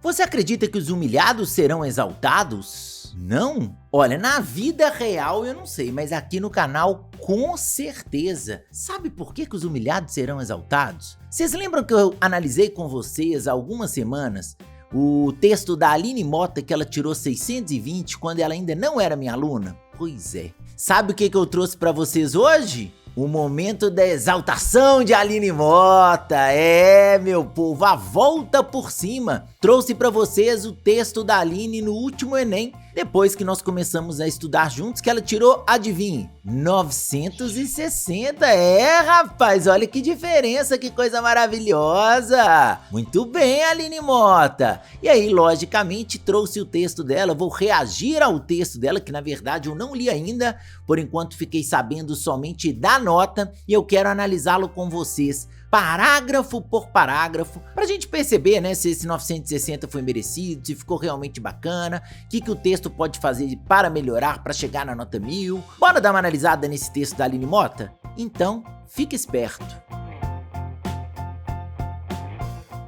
Você acredita que os humilhados serão exaltados? Não? Olha, na vida real eu não sei, mas aqui no canal com certeza. Sabe por que os humilhados serão exaltados? Vocês lembram que eu analisei com vocês há algumas semanas o texto da Aline Mota que ela tirou 620 quando ela ainda não era minha aluna? Pois é. Sabe o que eu trouxe pra vocês hoje? O momento da exaltação de Aline Mota. É, meu povo, a volta por cima. Trouxe pra vocês o texto da Aline no último Enem, depois que nós começamos a estudar juntos, que ela tirou, adivinhe, 960. É, rapaz, olha que diferença, que coisa maravilhosa. Muito bem, Aline Mota. E aí, logicamente, trouxe o texto dela, vou reagir ao texto dela, que na verdade eu não li ainda, por enquanto fiquei sabendo somente da nota, e eu quero analisá-lo com vocês, parágrafo por parágrafo, pra gente perceber, né, se esse 960 foi merecido, se ficou realmente bacana, o que o texto pode fazer para melhorar, para chegar na nota 1000. Bora dar uma analisada nesse texto da Aline Mota? Então, fique esperto.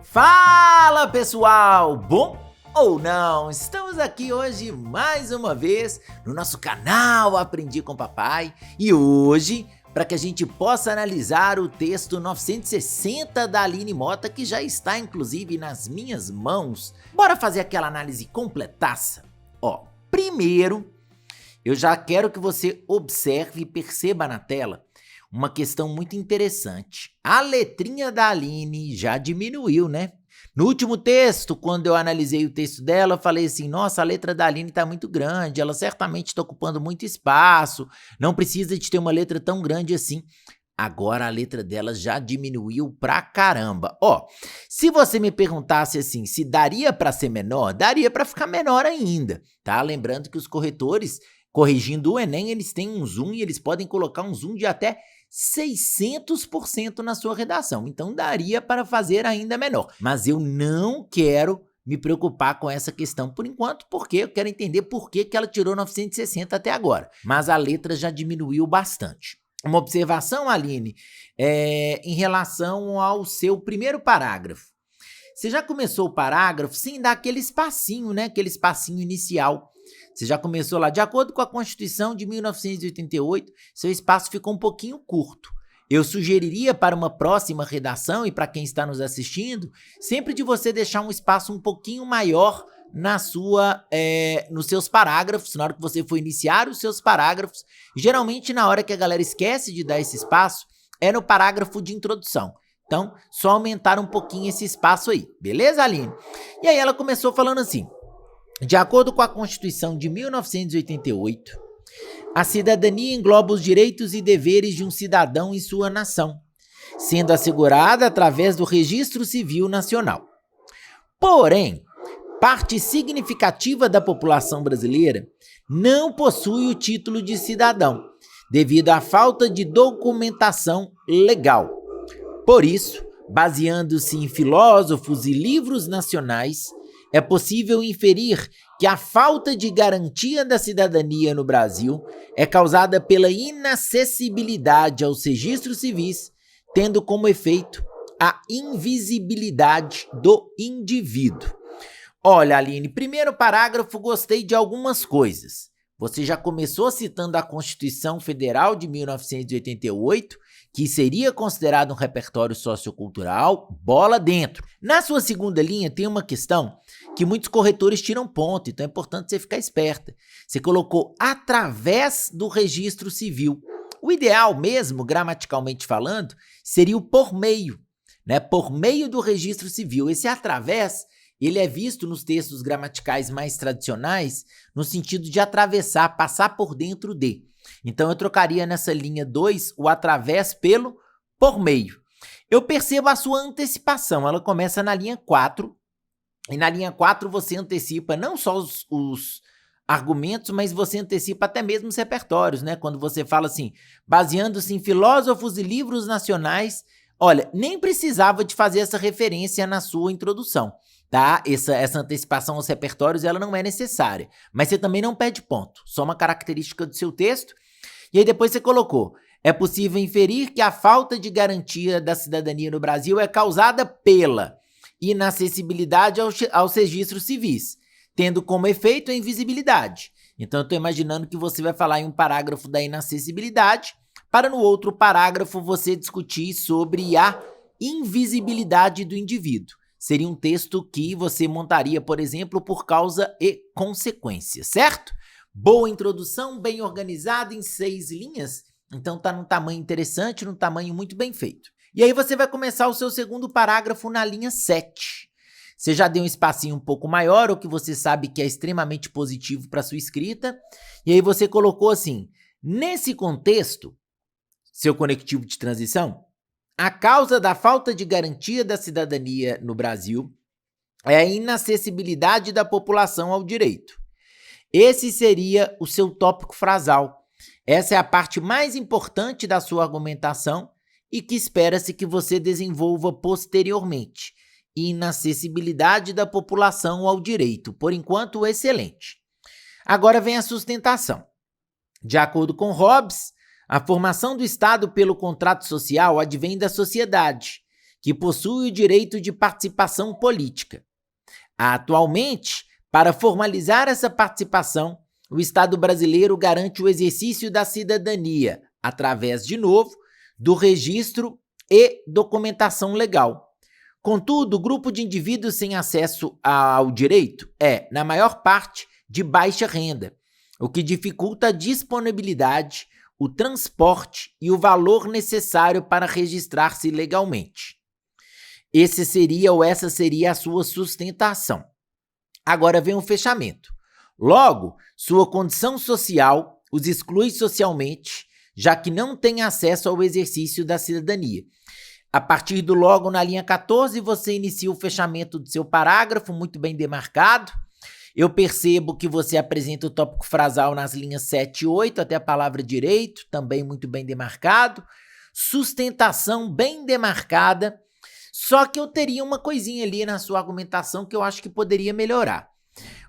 Fala, pessoal! Bom ou não? Estamos aqui hoje mais uma vez no nosso canal Aprendi com Papai, e hoje, para que a gente possa analisar o texto 960 da Aline Mota, que já está inclusive nas minhas mãos. Bora fazer aquela análise completaça? Ó, primeiro, eu já quero que você observe e perceba na tela uma questão muito interessante. A letrinha da Aline já diminuiu, né? No último texto, quando eu analisei o texto dela, eu falei assim, nossa, a letra da Aline tá muito grande, ela certamente está ocupando muito espaço, não precisa de ter uma letra tão grande assim. Agora a letra dela já diminuiu pra caramba. Ó, se você me perguntasse assim, se daria pra ser menor, daria pra ficar menor ainda, tá? Lembrando que os corretores, corrigindo o Enem, eles têm um zoom e eles podem colocar um zoom de até 600% na sua redação, então daria para fazer ainda menor, mas eu não quero me preocupar com essa questão por enquanto, porque eu quero entender por que ela tirou 960 até agora, mas a letra já diminuiu bastante. Uma observação, Aline, em relação ao seu primeiro parágrafo. Você já começou o parágrafo sem dar aquele espacinho, né? Aquele espacinho inicial. Você já começou lá, de acordo com a Constituição de 1988, seu espaço ficou um pouquinho curto. Eu sugeriria para uma próxima redação e para quem está nos assistindo, sempre de você deixar um espaço um pouquinho maior nos seus parágrafos, na hora que você for iniciar os seus parágrafos. Geralmente, na hora que a galera esquece de dar esse espaço, é no parágrafo de introdução. Então, só aumentar um pouquinho esse espaço aí, beleza, Aline? E aí ela começou falando assim, de acordo com a Constituição de 1988, a cidadania engloba os direitos e deveres de um cidadão em sua nação, sendo assegurada através do Registro Civil Nacional. Porém, parte significativa da população brasileira não possui o título de cidadão, devido à falta de documentação legal. Por isso, baseando-se em filósofos e livros nacionais, é possível inferir que a falta de garantia da cidadania no Brasil é causada pela inacessibilidade aos registros civis, tendo como efeito a invisibilidade do indivíduo. Olha, Aline, primeiro parágrafo, gostei de algumas coisas. Você já começou citando a Constituição Federal de 1988, que seria considerado um repertório sociocultural, bola dentro. Na sua segunda linha tem uma questão que muitos corretores tiram ponto, então é importante você ficar esperta. Você colocou através do registro civil. O ideal mesmo, gramaticalmente falando, seria o por meio, né? Por meio do registro civil. Esse através, ele é visto nos textos gramaticais mais tradicionais no sentido de atravessar, passar por dentro de. Então eu trocaria nessa linha 2 o através pelo por meio. Eu percebo a sua antecipação, ela começa na linha 4, e na linha 4 você antecipa não só os argumentos, mas você antecipa até mesmo os repertórios, né? Quando você fala assim, baseando-se em filósofos e livros nacionais, olha, nem precisava de fazer essa referência na sua introdução, tá? Essa antecipação aos repertórios, ela não é necessária, mas você também não perde ponto, só uma característica do seu texto. E aí depois você colocou, é possível inferir que a falta de garantia da cidadania no Brasil é causada pela inacessibilidade aos registros civis, tendo como efeito a invisibilidade. Então, eu estou imaginando que você vai falar em um parágrafo da inacessibilidade, para no outro parágrafo você discutir sobre a invisibilidade do indivíduo. Seria um texto que você montaria, por exemplo, por causa e consequência, certo? Boa introdução, bem organizada em 6 linhas. Então tá num tamanho interessante, num tamanho muito bem feito. E aí você vai começar o seu segundo parágrafo na linha 7. Você já deu um espacinho um pouco maior, o que você sabe que é extremamente positivo para sua escrita. E aí você colocou assim: nesse contexto, seu conectivo de transição, a causa da falta de garantia da cidadania no Brasil é a inacessibilidade da população ao direito. Esse seria o seu tópico frasal. Essa é a parte mais importante da sua argumentação e que espera-se que você desenvolva posteriormente. Inacessibilidade da população ao direito. Por enquanto, excelente. Agora vem a sustentação. De acordo com Hobbes, a formação do Estado pelo contrato social advém da sociedade, que possui o direito de participação política. Atualmente, para formalizar essa participação, o Estado brasileiro garante o exercício da cidadania, através, de novo, do registro e documentação legal. Contudo, o grupo de indivíduos sem acesso ao direito é, na maior parte, de baixa renda, o que dificulta a disponibilidade, o transporte e o valor necessário para registrar-se legalmente. Essa seria a sua sustentação. Agora vem o fechamento. Logo, sua condição social os exclui socialmente, já que não têm acesso ao exercício da cidadania. A partir do logo na linha 14, você inicia o fechamento do seu parágrafo, muito bem demarcado. Eu percebo que você apresenta o tópico frasal nas linhas 7 e 8, até a palavra direito, também muito bem demarcado. Sustentação bem demarcada, só que eu teria uma coisinha ali na sua argumentação que eu acho que poderia melhorar.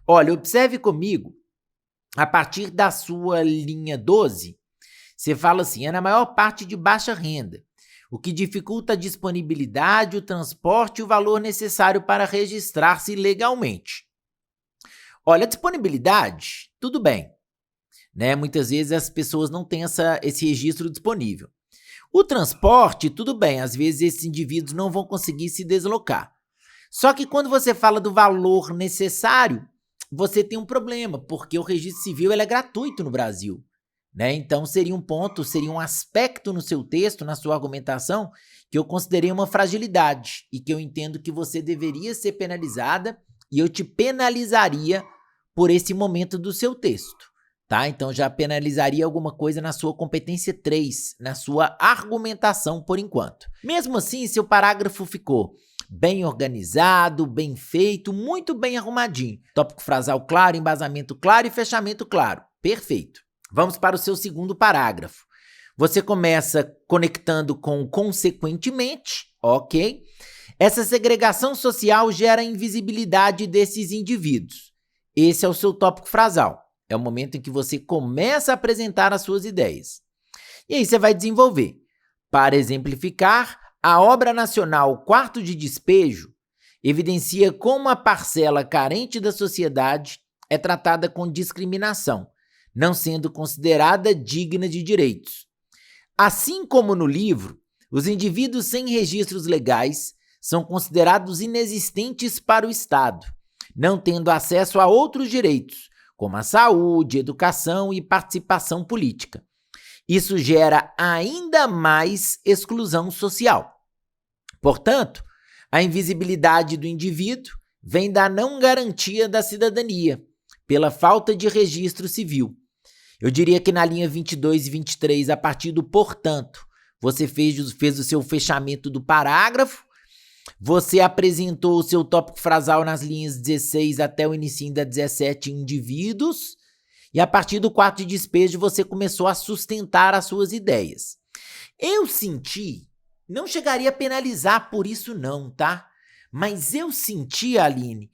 Olha, observe comigo, a partir da sua linha 12, você fala assim, é na maior parte de baixa renda, o que dificulta a disponibilidade, o transporte e o valor necessário para registrar-se legalmente. Olha, a disponibilidade, tudo bem, né? Muitas vezes as pessoas não têm esse registro disponível. O transporte, tudo bem, às vezes esses indivíduos não vão conseguir se deslocar. Só que quando você fala do valor necessário, você tem um problema, porque o registro civil ele é gratuito no Brasil, né? Então seria um ponto, seria um aspecto no seu texto, na sua argumentação, que eu considerei uma fragilidade e que eu entendo que você deveria ser penalizada e eu te penalizaria por esse momento do seu texto, tá? Então já penalizaria alguma coisa na sua competência 3, na sua argumentação por enquanto. Mesmo assim, seu parágrafo ficou bem organizado, bem feito, muito bem arrumadinho. Tópico frasal claro, embasamento claro e fechamento claro. Perfeito. Vamos para o seu segundo parágrafo. Você começa conectando com consequentemente, ok? Essa segregação social gera a invisibilidade desses indivíduos. Esse é o seu tópico frasal. É o momento em que você começa a apresentar as suas ideias. E aí você vai desenvolver. Para exemplificar, a obra nacional Quarto de Despejo evidencia como a parcela carente da sociedade é tratada com discriminação, não sendo considerada digna de direitos. Assim como no livro, os indivíduos sem registros legais são considerados inexistentes para o Estado, não tendo acesso a outros direitos, como a saúde, educação e participação política. Isso gera ainda mais exclusão social. Portanto, a invisibilidade do indivíduo vem da não garantia da cidadania, pela falta de registro civil. Eu diria que na linha 22 e 23, a partir do portanto, você fez o seu fechamento do parágrafo, você apresentou o seu tópico frasal nas linhas 16 até o início da 17 indivíduos, e a partir do quarto de despejo você começou a sustentar as suas ideias. Eu senti, não chegaria a penalizar por isso não, tá? Mas eu senti, Aline,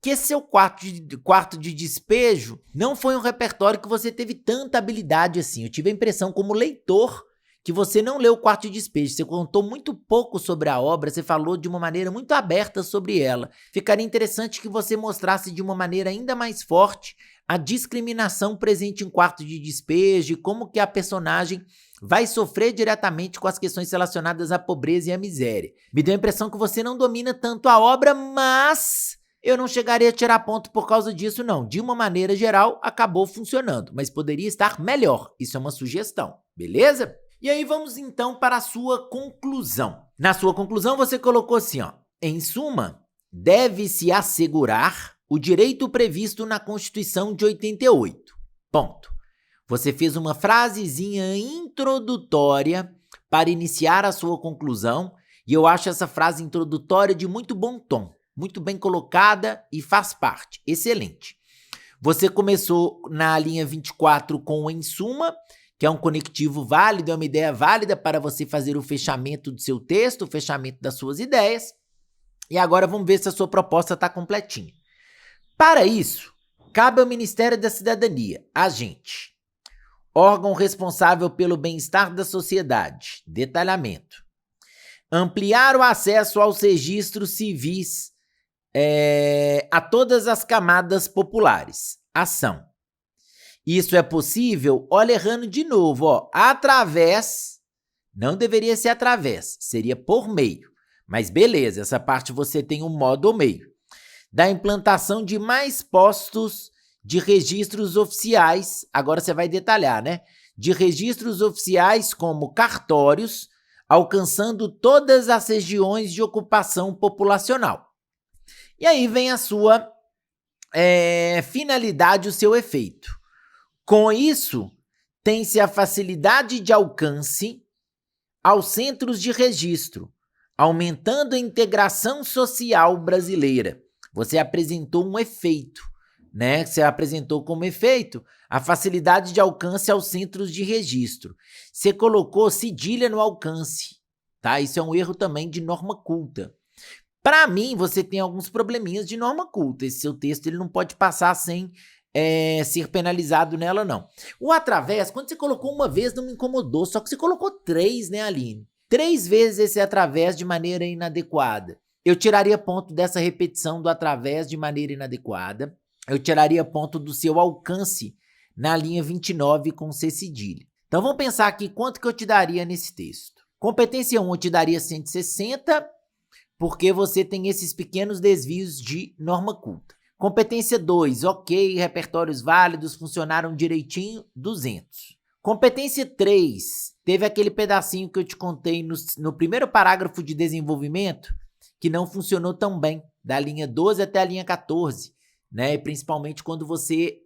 que esse seu quarto de despejo não foi um repertório que você teve tanta habilidade assim. Eu tive a impressão como leitor que você não leu o Quarto de Despejo, você contou muito pouco sobre a obra, você falou de uma maneira muito aberta sobre ela. Ficaria interessante que você mostrasse de uma maneira ainda mais forte a discriminação presente em Quarto de Despejo e como que a personagem vai sofrer diretamente com as questões relacionadas à pobreza e à miséria. Me deu a impressão que você não domina tanto a obra, mas eu não chegaria a tirar ponto por causa disso, não. De uma maneira geral, acabou funcionando, mas poderia estar melhor. Isso é uma sugestão, beleza? E aí vamos então para a sua conclusão. Na sua conclusão você colocou assim, ó: em suma, deve-se assegurar o direito previsto na Constituição de 88. Ponto. Você fez uma frasezinha introdutória para iniciar a sua conclusão, e eu acho essa frase introdutória de muito bom tom, muito bem colocada e faz parte. Excelente. Você começou na linha 24 com o em suma, que é um conectivo válido, é uma ideia válida para você fazer o fechamento do seu texto, o fechamento das suas ideias. E agora vamos ver se a sua proposta está completinha. Para isso, cabe ao Ministério da Cidadania, agente, órgão responsável pelo bem-estar da sociedade, detalhamento, ampliar o acesso aos registros civis a todas as camadas populares, ação. Isso é possível, olha, errando de novo, ó, através, não deveria ser através, seria por meio, mas beleza, essa parte você tem um modo ou meio, da implantação de mais postos de registros oficiais, agora você vai detalhar, né? De registros oficiais como cartórios, alcançando todas as regiões de ocupação populacional. E aí vem a sua finalidade, o seu efeito. Com isso, tem-se a facilidade de alcance aos centros de registro, aumentando a integração social brasileira. Você apresentou um efeito, né? Você apresentou como efeito a facilidade de alcance aos centros de registro. Você colocou cedilha no alcance, tá? Isso é um erro também de norma culta. Para mim, você tem alguns probleminhas de norma culta. Esse seu texto ele não pode passar sem ser penalizado nela, não. O através, quando você colocou uma vez, não me incomodou, só que você colocou 3, né, Aline? 3 vezes esse através de maneira inadequada. Eu tiraria ponto dessa repetição do através de maneira inadequada. Eu tiraria ponto do seu alcance na linha 29 com C cedilha. Então vamos pensar aqui quanto que eu te daria nesse texto. Competência 1 eu te daria 160, porque você tem esses pequenos desvios de norma culta. Competência 2, ok, repertórios válidos, funcionaram direitinho, 200. Competência 3, teve aquele pedacinho que eu te contei no primeiro parágrafo de desenvolvimento, que não funcionou tão bem, da linha 12 até a linha 14, né? Principalmente quando você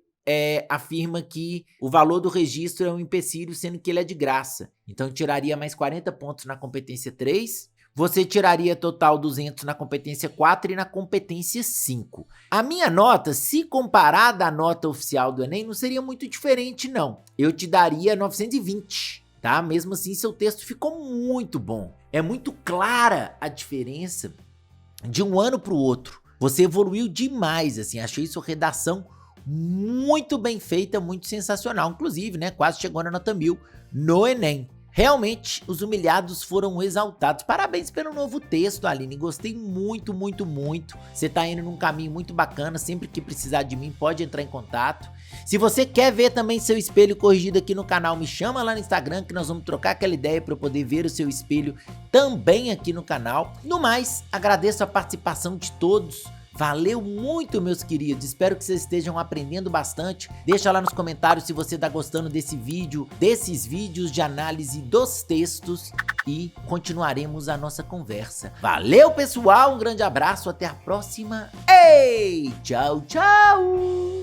afirma que o valor do registro é um empecilho, sendo que ele é de graça. Então, eu tiraria mais 40 pontos na competência 3, você tiraria total 200 na competência 4 e na competência 5. A minha nota, se comparada à nota oficial do Enem, não seria muito diferente, não. Eu te daria 920, tá? Mesmo assim, seu texto ficou muito bom. É muito clara a diferença de um ano para o outro. Você evoluiu demais, assim, achei sua redação muito bem feita, muito sensacional. Inclusive, né, quase chegou na nota 1000 no Enem. Realmente, os humilhados foram exaltados. Parabéns pelo novo texto, Aline. Gostei muito, muito, muito. Você tá indo num caminho muito bacana. Sempre que precisar de mim, pode entrar em contato. Se você quer ver também seu espelho corrigido aqui no canal, me chama lá no Instagram que nós vamos trocar aquela ideia para eu poder ver o seu espelho também aqui no canal. No mais, agradeço a participação de todos. Valeu muito, meus queridos, espero que vocês estejam aprendendo bastante. Deixa lá nos comentários se você tá gostando desse vídeo, desses vídeos de análise dos textos, e continuaremos a nossa conversa. Valeu, pessoal, um grande abraço, até a próxima. Ei, tchau, tchau!